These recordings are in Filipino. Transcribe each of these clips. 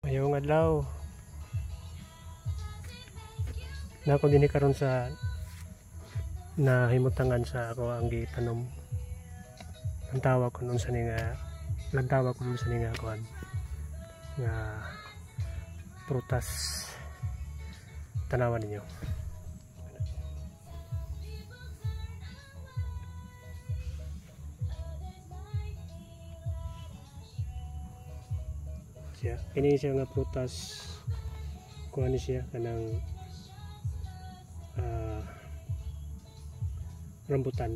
Mayong adlaw. Nako dinhi karon sa nahimutangan sa ako ang gitanom. Ang tawag ko nun sa nga kuan nga prutas. Tanawan ninyo. Ini siya nga prutas, kuha ni siya kanang rambutan.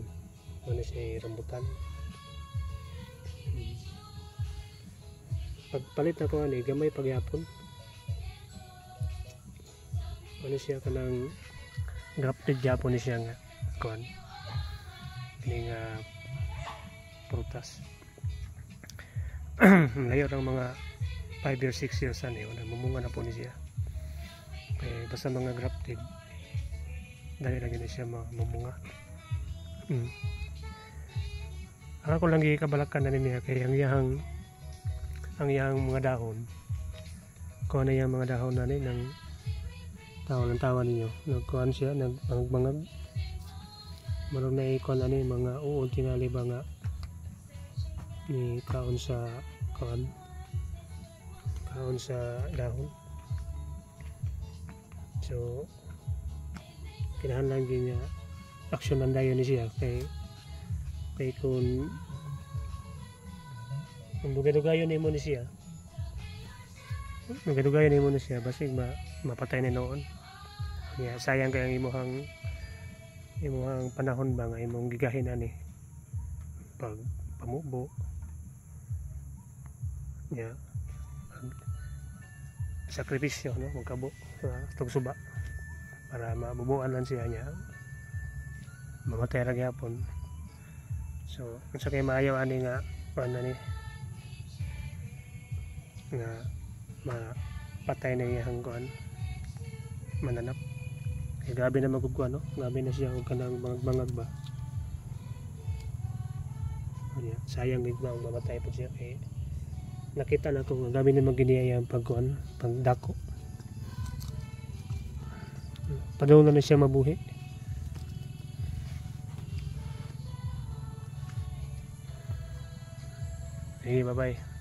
Ano siya rambutan. Pagpalit na ko ani gamay pagyapon. Ano siya kanang grafted japon ni siya nga kuan. Ini nga prutas. Layo ng mga 5 or 6 years ani wala mamunga na po ni siya. Okay, basta mga grafted dali lagi na siya mamunga. Ako lang gikabalakan na niya kay ang iyang mga dahon. Kuha na yung mga dahon na ni ng tawa ninyo. Nagkuhan siya nagbangag. Marong na ikuan ani mga uod tinali ba nga ni kaon sa kuan. Kaon sa dahon. So kinahanglan gyud niya aksyonan dayon ni siya kay kung dugay-dugayon nimo ni siya. Dugay-dugayon nimo ni siya basig mapatay na noon. Yeah, sayang kay ang imuhang panahon ba nga imong gigahin ani pag pamubo. Yeah. Sakripisyo no magkabo sa suba para mabubuan lang siya niya mamatay ra gyapon. So unsa kay maayaw ani nga ano ni nga mapatay na iyang kuan mananap kay gabi na magugkuan no gabi na siya og kanang mangag ba. Sayang gid ba mamatay po siya kay nakita na ko nga gabi na maginiyaya ang pagkuan pagdako. Padung na siya mabuhi. Hey, bye-bye.